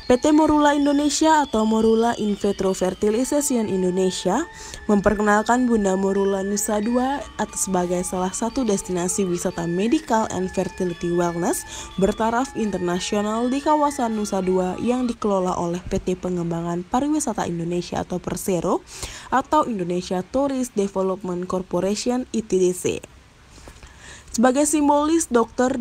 PT Morula Indonesia atau Morula In Vitro Fertilization Indonesia memperkenalkan Bunda Morula Nusa Dua sebagai salah satu destinasi wisata medical and fertility wellness bertaraf internasional di kawasan Nusa Dua yang dikelola oleh PT Pengembangan Pariwisata Indonesia atau Persero atau Indonesia Tourist Development Corporation (ITDC). Sebagai simbolis Dr.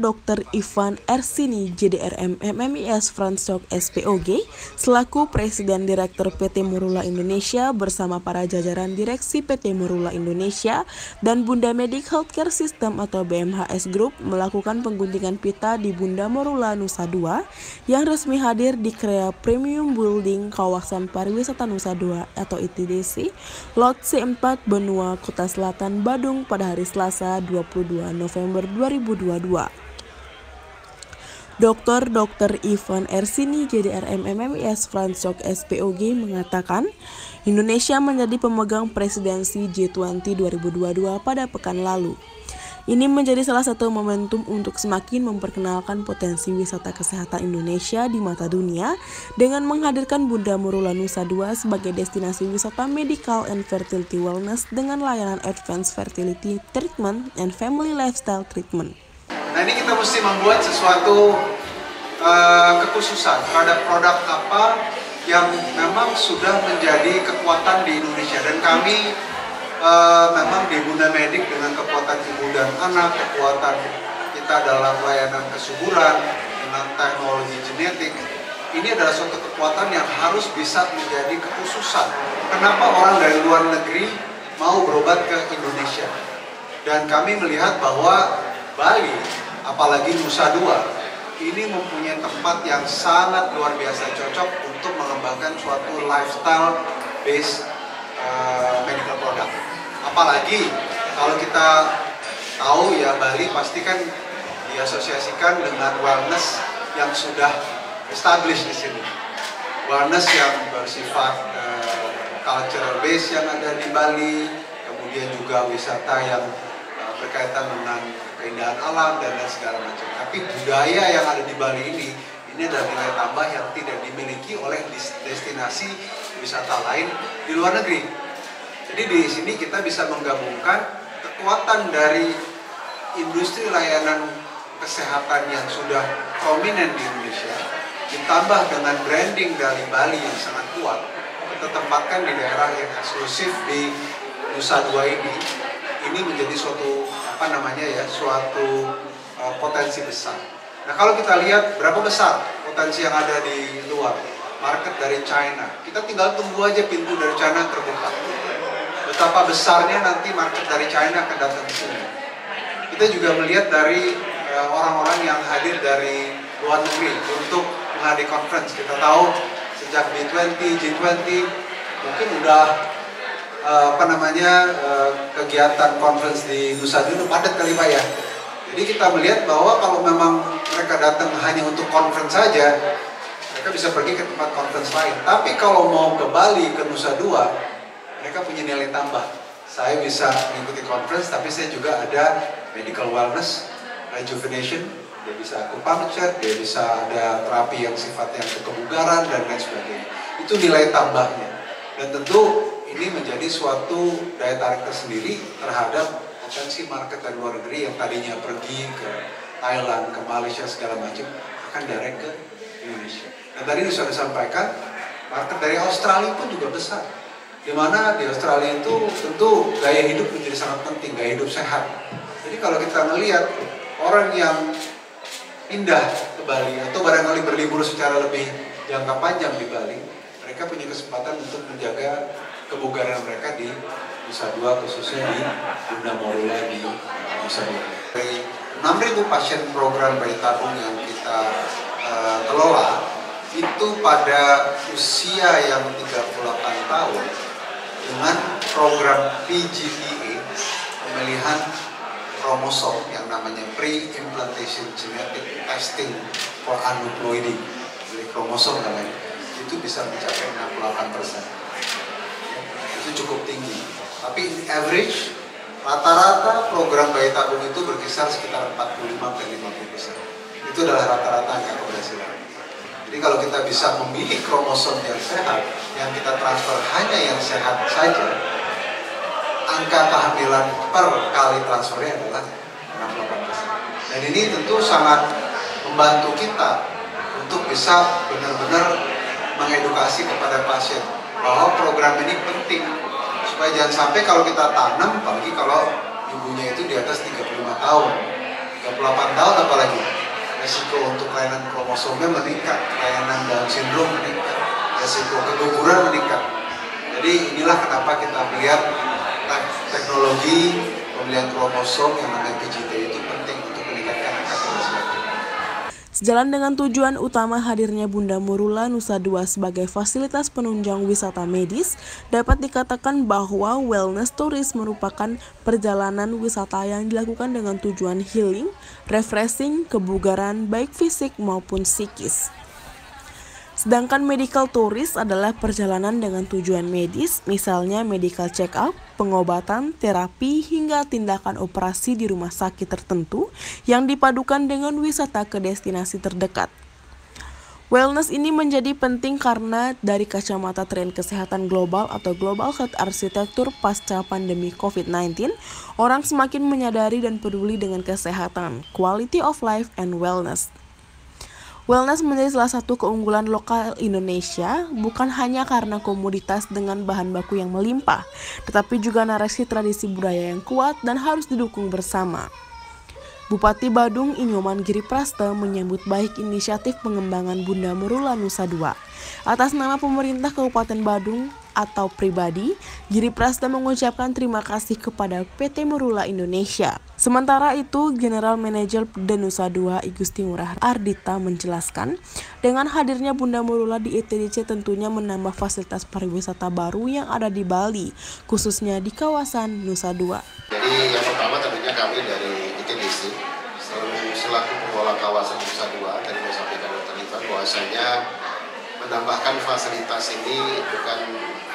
Ivan Ersini JDRM MMIS Franschok SPOG selaku Presiden Direktur PT Morula Indonesia bersama para jajaran Direksi PT Morula Indonesia dan Bunda Medic Healthcare System atau BMHS Group melakukan pengguntingan pita di Bunda Morula Nusa Dua yang resmi hadir di Krea Premium Building Kawasan Pariwisata Nusa Dua atau ITDC Lot C4 Benua Kota Selatan Badung pada hari Selasa 22 November 2022. Dr. Ivan Ersini JDRM MMIS Franschok SPOG mengatakan Indonesia menjadi pemegang presidensi G20 2022 pada pekan lalu. Ini menjadi salah satu momentum untuk semakin memperkenalkan potensi wisata kesehatan Indonesia di mata dunia dengan menghadirkan Bunda Morula Nusa Dua sebagai destinasi wisata medical and fertility wellness dengan layanan advanced fertility treatment and family lifestyle treatment. Nah, ini kita mesti membuat sesuatu kekhususan terhadap produk apa yang memang sudah menjadi kekuatan di Indonesia, dan kami memang di Bunda Medic dengan kekuatan ibu dan anak, kekuatan kita dalam layanan kesuburan dengan teknologi genetik, ini adalah suatu kekuatan yang harus bisa menjadi kekhususan. Kenapa orang dari luar negeri mau berobat ke Indonesia? Dan kami melihat bahwa Bali, apalagi Nusa Dua, ini mempunyai tempat yang sangat luar biasa cocok untuk mengembangkan suatu lifestyle based medical product. Apalagi kalau kita tahu ya, Bali pasti kan diasosiasikan dengan wellness yang sudah established di sini. Wellness yang bersifat cultural base yang ada di Bali, kemudian juga wisata yang berkaitan dengan keindahan alam dan segala macam. Tapi budaya yang ada di Bali ini adalah nilai tambah yang tidak dimiliki oleh destinasi wisata lain di luar negeri. Jadi di sini kita bisa menggabungkan kekuatan dari industri layanan kesehatan yang sudah prominent di Indonesia, ditambah dengan branding dari Bali yang sangat kuat, kita tempatkan di daerah yang eksklusif di Nusa Dua ini menjadi suatu suatu potensi besar. Nah, kalau kita lihat berapa besar potensi yang ada di luar, market dari China, kita tinggal tunggu aja pintu dari China terbuka. Betapa besarnya nanti market dari China akan datang ke sini. Kita juga melihat dari orang-orang yang hadir dari luar negeri untuk menghadiri conference. Kita tahu sejak B20, G20 mungkin udah kegiatan conference di Nusa Dua padat kali Pak ya. Jadi kita melihat bahwa kalau memang mereka datang hanya untuk conference saja, mereka bisa pergi ke tempat conference lain. Tapi kalau mau ke Bali, ke Nusa Dua, mereka punya nilai tambah. Saya bisa mengikuti conference, tapi saya juga ada medical wellness, rejuvenation, dia bisa acupuncture, dia bisa ada terapi yang sifatnya kebugaran dan lain sebagainya. Itu nilai tambahnya. Dan tentu ini menjadi suatu daya tarik tersendiri terhadap potensi market dari luar negeri yang tadinya pergi ke Thailand, ke Malaysia segala macam, akan direct ke Indonesia. Dan tadi sudah disampaikan, market dari Australia pun juga besar. Di mana di Australia itu tentu gaya hidup menjadi sangat penting, gaya hidup sehat. Jadi kalau kita melihat orang yang pindah ke Bali atau barangkali berlibur secara lebih jangka panjang di Bali, mereka punya kesempatan untuk menjaga kebugaran mereka di Nusa Dua, khususnya di Bunda Morula di Nusa Dua. Dari 6.000 pasien program bayi tabung yang kita kelola, itu pada usia yang 38 tahun, dengan program PGTA, pemilihan kromosom yang namanya pre-implantation genetic testing for aneuploidy, jadi kromosom namanya, itu bisa mencapai 68%. Itu cukup tinggi. Tapi in average, rata-rata program bayi tabung itu berkisar sekitar 45-50%. Itu adalah rata-rata angka keberhasilan. Jadi Jadi kalau kita bisa memilih kromosom yang sehat, yang kita transfer hanya yang sehat saja, angka kehamilan per kali transfernya adalah 68%. Dan ini tentu sangat membantu kita untuk bisa benar-benar mengedukasi kepada pasien bahwa program ini penting, supaya jangan sampai kalau kita tanam, apalagi kalau ibunya itu di atas 35 tahun, 38 tahun apalagi, resiko untuk kelainan kromosomnya meningkat, kelainan Down syndrome meningkat, resiko keguguran meningkat. Jadi inilah kenapa kita melihat teknologi pemilihan kromosom yang namanya PGT itu penting untuk meningkatkan angka keberhasilan. Sejalan dengan tujuan utama hadirnya Bunda Morula Nusa Dua sebagai fasilitas penunjang wisata medis, dapat dikatakan bahwa wellness tourism merupakan perjalanan wisata yang dilakukan dengan tujuan healing, refreshing, kebugaran baik fisik maupun psikis. Sedangkan medical tourist adalah perjalanan dengan tujuan medis, misalnya medical check-up, pengobatan, terapi, hingga tindakan operasi di rumah sakit tertentu yang dipadukan dengan wisata ke destinasi terdekat. Wellness ini menjadi penting karena dari kacamata tren kesehatan global atau Global Health Architecture pasca pandemi COVID-19, orang semakin menyadari dan peduli dengan kesehatan, quality of life, and wellness. Wellness menjadi salah satu keunggulan lokal Indonesia, bukan hanya karena komoditas dengan bahan baku yang melimpah, tetapi juga narasi tradisi budaya yang kuat dan harus didukung bersama. Bupati Badung Inyoman Giriprasta menyambut baik inisiatif pengembangan Bunda Morula Nusa Dua. Atas nama pemerintah Kabupaten Badung atau pribadi, Giriprasta mengucapkan terima kasih kepada PT Morula Indonesia. Sementara itu, General Manager Nusa Dua Igusti Ngurah Ardita menjelaskan, dengan hadirnya Bunda Morula di ITDC tentunya menambah fasilitas pariwisata baru yang ada di Bali, khususnya di kawasan Nusa Dua. Jadi yang pertama tentunya kami dari ITDC selaku pengelola kawasan Nusa Dua tadi saya sampaikan terlibat bahwasanya menambahkan fasilitas ini bukan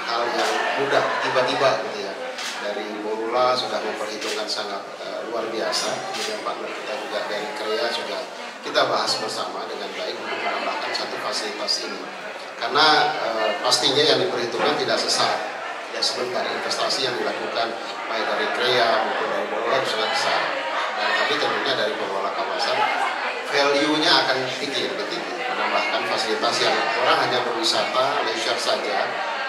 hal yang mudah tiba-tiba gitu ya. Dari Morula sudah memperhitungkan sangat luar biasa, kemudian partner kita juga dari KREA juga kita bahas bersama dengan baik untuk menambahkan satu fasilitas ini. Karena pastinya yang diperhitungkan tidak sesat. Ya sebentar investasi yang dilakukan baik dari KREA maupun dari Morula sangat besar. Dan kami tentunya dari pengelola kawasan value-nya akan tinggi, lebih tinggi. Menambahkan fasilitas yang orang hanya berwisata, leisure saja.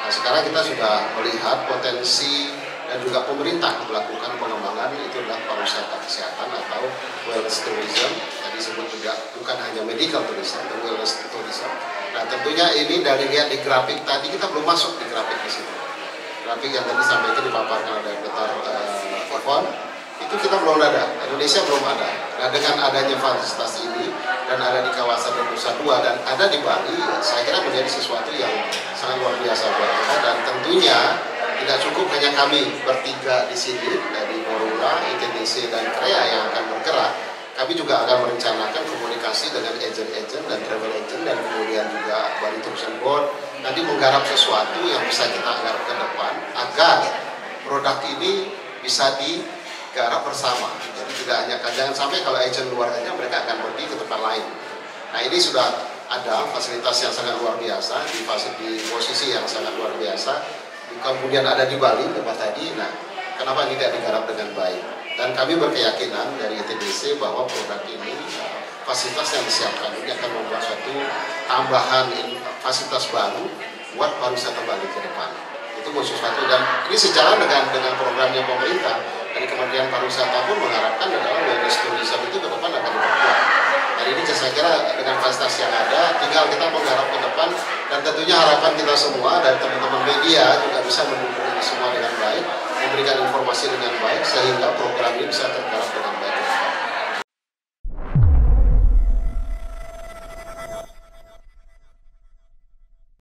Nah sekarang kita sudah melihat potensi dan juga pemerintah melakukan pengembangan itu adalah pariwisata kesehatan atau wellness tourism. Tadi disebut juga bukan hanya medical tourism, tapi wellness tourism. Nah tentunya ini dari lihat di grafik tadi kita belum masuk di grafik di situ. Grafik yang tadi disampaikan dipaparkan oleh Dr. Irfan itu kita belum ada, Indonesia belum ada. Nah dengan adanya fasilitas ini dan ada di kawasan Nusa Dua dan ada di Bali, saya kira menjadi sesuatu yang sangat luar biasa buat kita. Dan tentunya tidak cukup hanya kami bertiga di sini dari Morula, ITDC dan KREA yang akan bergerak. Kami juga akan merencanakan komunikasi dengan agent-agent dan travel agent dan kemudian juga Bali Tourism Board nanti menggarap sesuatu yang bisa kita garap ke depan agar produk ini bisa digarap bersama. Jadi tidak hanya jangan sampai kalau agent luar saja mereka akan pergi ke tempat lain. Nah ini sudah ada fasilitas yang sangat luar biasa di posisi yang sangat luar biasa. Kemudian ada di Bali tempat tadi. Nah kenapa tidak digarap dengan baik? Dan kami berkeyakinan dari ITDC bahwa produk ini fasilitas yang disiapkan ini akan membuat suatu tambahan fasilitas baru buat pariwisata Bali ke depan. Itu sesuatu dan ini sejalan dengan programnya pemerintah dari Kementerian Pariwisata pun mengharapkan adalah wellness tourism itu ke depan akan diperkuat. Dan ini saya kira dengan fasilitas yang ada tinggal kita menggarap ke depan dan tentunya harapan kita semua dan teman-teman media juga bisa mendukung ini semua dengan baik, memberikan informasi dengan baik sehingga program ini bisa tergarap dengan